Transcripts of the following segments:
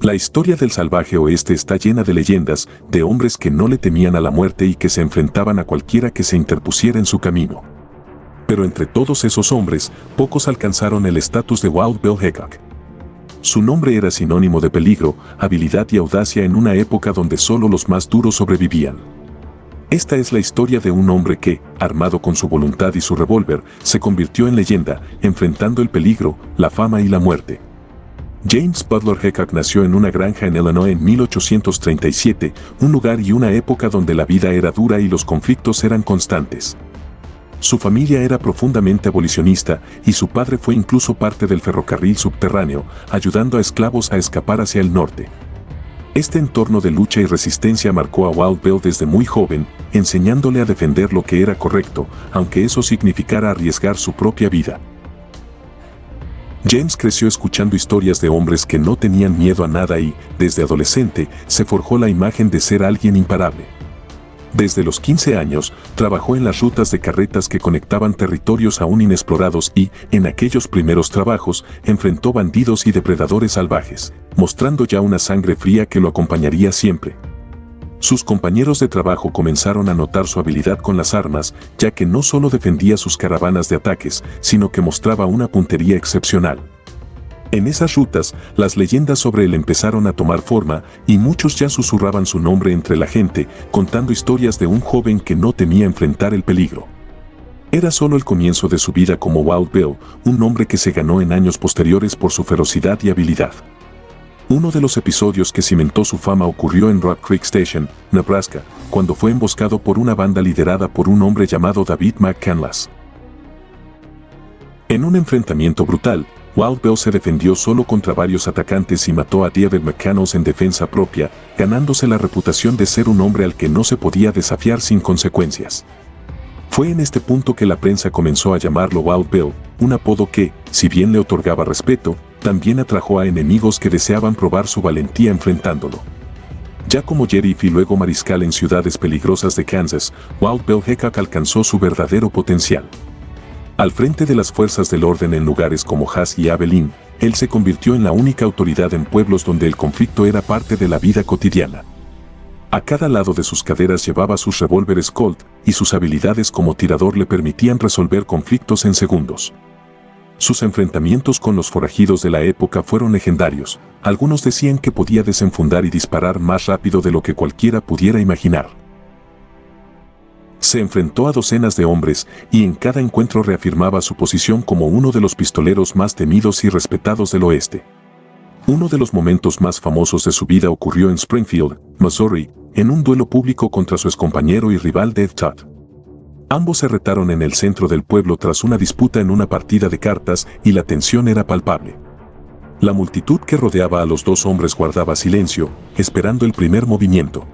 La historia del salvaje oeste está llena de leyendas, de hombres que no le temían a la muerte y que se enfrentaban a cualquiera que se interpusiera en su camino. Pero entre todos esos hombres, pocos alcanzaron el estatus de Wild Bill Hickok. Su nombre era sinónimo de peligro, habilidad y audacia en una época donde solo los más duros sobrevivían. Esta es la historia de un hombre que, armado con su voluntad y su revólver, se convirtió en leyenda, enfrentando el peligro, la fama y la muerte. James Butler Hickok nació en una granja en Illinois en 1837, un lugar y una época donde la vida era dura y los conflictos eran constantes. Su familia era profundamente abolicionista y su padre fue incluso parte del ferrocarril subterráneo, ayudando a esclavos a escapar hacia el norte. Este entorno de lucha y resistencia marcó a Wild Bill desde muy joven, enseñándole a defender lo que era correcto, aunque eso significara arriesgar su propia vida. James creció escuchando historias de hombres que no tenían miedo a nada y, desde adolescente, se forjó la imagen de ser alguien imparable. Desde los 15 años, trabajó en las rutas de carretas que conectaban territorios aún inexplorados y, en aquellos primeros trabajos, enfrentó bandidos y depredadores salvajes, mostrando ya una sangre fría que lo acompañaría siempre. Sus compañeros de trabajo comenzaron a notar su habilidad con las armas, ya que no solo defendía sus caravanas de ataques, sino que mostraba una puntería excepcional. En esas rutas, las leyendas sobre él empezaron a tomar forma y muchos ya susurraban su nombre entre la gente, contando historias de un joven que no temía enfrentar el peligro. Era solo el comienzo de su vida como Wild Bill, un nombre que se ganó en años posteriores por su ferocidad y habilidad. Uno de los episodios que cimentó su fama ocurrió en Rock Creek Station, Nebraska, cuando fue emboscado por una banda liderada por un hombre llamado David McCandless. En un enfrentamiento brutal, Wild Bill se defendió solo contra varios atacantes y mató a David McCandless en defensa propia, ganándose la reputación de ser un hombre al que no se podía desafiar sin consecuencias. Fue en este punto que la prensa comenzó a llamarlo Wild Bill, un apodo que, si bien le otorgaba respeto, también atrajo a enemigos que deseaban probar su valentía enfrentándolo. Ya como sheriff y luego mariscal en ciudades peligrosas de Kansas, Wild Bill Hickok alcanzó su verdadero potencial. Al frente de las fuerzas del orden en lugares como Haas y Abilene, él se convirtió en la única autoridad en pueblos donde el conflicto era parte de la vida cotidiana. A cada lado de sus caderas llevaba sus revólveres Colt, y sus habilidades como tirador le permitían resolver conflictos en segundos. Sus enfrentamientos con los forajidos de la época fueron legendarios. Algunos decían que podía desenfundar y disparar más rápido de lo que cualquiera pudiera imaginar. Se enfrentó a docenas de hombres y en cada encuentro reafirmaba su posición como uno de los pistoleros más temidos y respetados del oeste. Uno de los momentos más famosos de su vida ocurrió en Springfield, Missouri, en un duelo público contra su excompañero y rival Dave Todd. Ambos se retaron en el centro del pueblo tras una disputa en una partida de cartas y la tensión era palpable. La multitud que rodeaba a los dos hombres guardaba silencio, esperando el primer movimiento.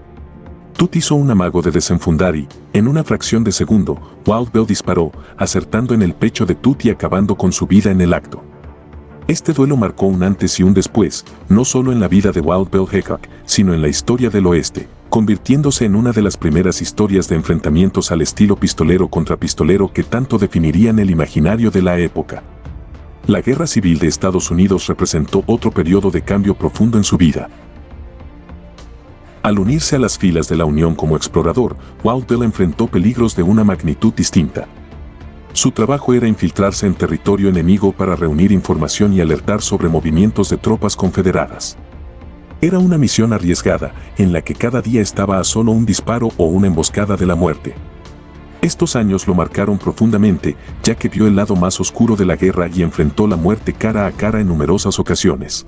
Todd hizo un amago de desenfundar y, en una fracción de segundo, Wild Bill disparó, acertando en el pecho de Todd y acabando con su vida en el acto. Este duelo marcó un antes y un después, no solo en la vida de Wild Bill Hickok, sino en la historia del oeste, convirtiéndose en una de las primeras historias de enfrentamientos al estilo pistolero contra pistolero que tanto definirían el imaginario de la época. La Guerra Civil de Estados Unidos representó otro periodo de cambio profundo en su vida. Al unirse a las filas de la Unión como explorador, Wild Bill enfrentó peligros de una magnitud distinta. Su trabajo era infiltrarse en territorio enemigo para reunir información y alertar sobre movimientos de tropas confederadas. Era una misión arriesgada, en la que cada día estaba a solo un disparo o una emboscada de la muerte. Estos años lo marcaron profundamente, ya que vio el lado más oscuro de la guerra y enfrentó la muerte cara a cara en numerosas ocasiones.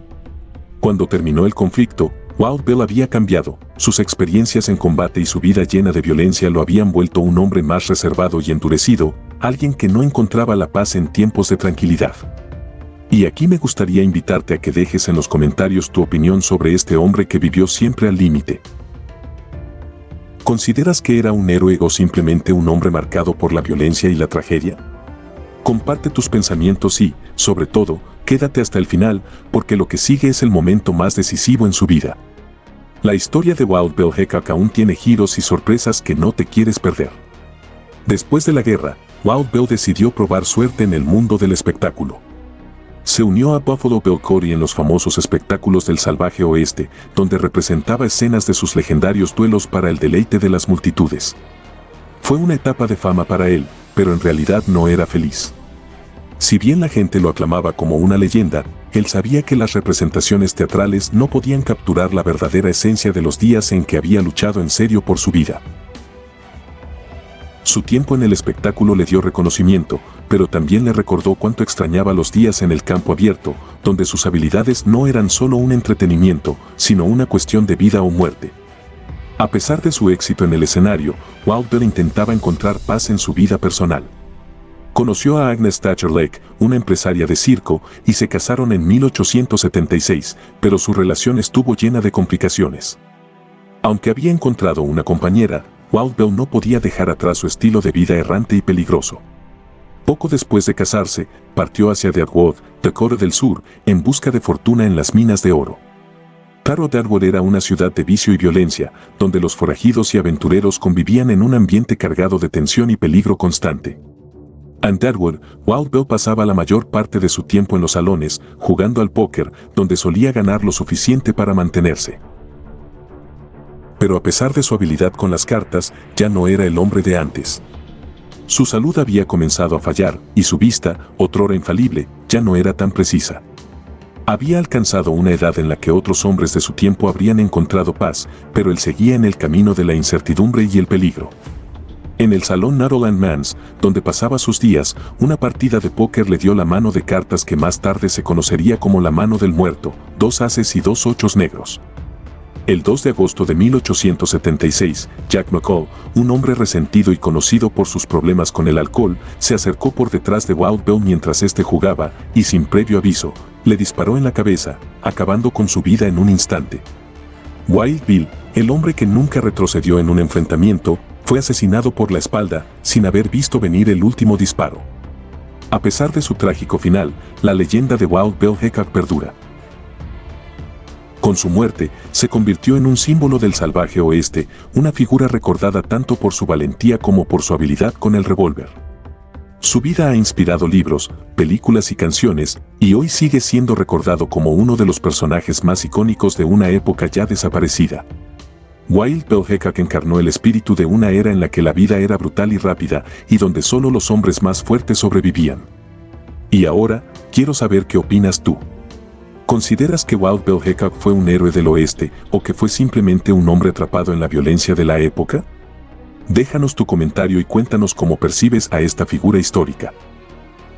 Cuando terminó el conflicto, Wild Bill había cambiado, sus experiencias en combate y su vida llena de violencia lo habían vuelto un hombre más reservado y endurecido, alguien que no encontraba la paz en tiempos de tranquilidad. Y aquí me gustaría invitarte a que dejes en los comentarios tu opinión sobre este hombre que vivió siempre al límite. ¿Consideras que era un héroe o simplemente un hombre marcado por la violencia y la tragedia? Comparte tus pensamientos y, sobre todo, quédate hasta el final, porque lo que sigue es el momento más decisivo en su vida. La historia de Wild Bill Hickok aún tiene giros y sorpresas que no te quieres perder. Después de la guerra, Wild Bill decidió probar suerte en el mundo del espectáculo. Se unió a Buffalo Bill Cody en los famosos espectáculos del salvaje oeste, donde representaba escenas de sus legendarios duelos para el deleite de las multitudes. Fue una etapa de fama para él, pero en realidad no era feliz. Si bien la gente lo aclamaba como una leyenda, él sabía que las representaciones teatrales no podían capturar la verdadera esencia de los días en que había luchado en serio por su vida. Su tiempo en el espectáculo le dio reconocimiento, pero también le recordó cuánto extrañaba los días en el campo abierto, donde sus habilidades no eran solo un entretenimiento, sino una cuestión de vida o muerte. A pesar de su éxito en el escenario, Wild Bill intentaba encontrar paz en su vida personal. Conoció a Agnes Thatcher Lake, una empresaria de circo, y se casaron en 1876, pero su relación estuvo llena de complicaciones. Aunque había encontrado una compañera, Wild Bill no podía dejar atrás su estilo de vida errante y peligroso. Poco después de casarse, partió hacia Deadwood, Dakota del Sur, en busca de fortuna en las minas de oro. Claro, Deadwood era una ciudad de vicio y violencia, donde los forajidos y aventureros convivían en un ambiente cargado de tensión y peligro constante. En Deadwood, Wild Bill pasaba la mayor parte de su tiempo en los salones, jugando al póker, donde solía ganar lo suficiente para mantenerse. Pero a pesar de su habilidad con las cartas, ya no era el hombre de antes. Su salud había comenzado a fallar, y su vista, otrora infalible, ya no era tan precisa. Había alcanzado una edad en la que otros hombres de su tiempo habrían encontrado paz, pero él seguía en el camino de la incertidumbre y el peligro. En el salón Nadoland Man's, donde pasaba sus días, una partida de póker le dio la mano de cartas que más tarde se conocería como la mano del muerto, 2 ases y 2 ochos negros. El 2 de agosto de 1876, Jack McCall, un hombre resentido y conocido por sus problemas con el alcohol, se acercó por detrás de Wild Bill mientras este jugaba, y sin previo aviso, le disparó en la cabeza, acabando con su vida en un instante. Wild Bill, el hombre que nunca retrocedió en un enfrentamiento, fue asesinado por la espalda, sin haber visto venir el último disparo. A pesar de su trágico final, la leyenda de Wild Bill Hickok perdura. Con su muerte, se convirtió en un símbolo del salvaje oeste, una figura recordada tanto por su valentía como por su habilidad con el revólver. Su vida ha inspirado libros, películas y canciones, y hoy sigue siendo recordado como uno de los personajes más icónicos de una época ya desaparecida. Wild Bill Hickok encarnó el espíritu de una era en la que la vida era brutal y rápida, y donde solo los hombres más fuertes sobrevivían. Y ahora, quiero saber qué opinas tú. ¿Consideras que Wild Bill Hickok fue un héroe del oeste o que fue simplemente un hombre atrapado en la violencia de la época? Déjanos tu comentario y cuéntanos cómo percibes a esta figura histórica.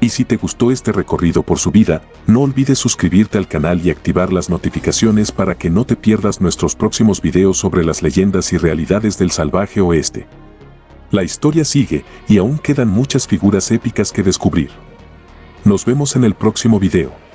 Y si te gustó este recorrido por su vida, no olvides suscribirte al canal y activar las notificaciones para que no te pierdas nuestros próximos videos sobre las leyendas y realidades del salvaje oeste. La historia sigue y aún quedan muchas figuras épicas que descubrir. Nos vemos en el próximo video.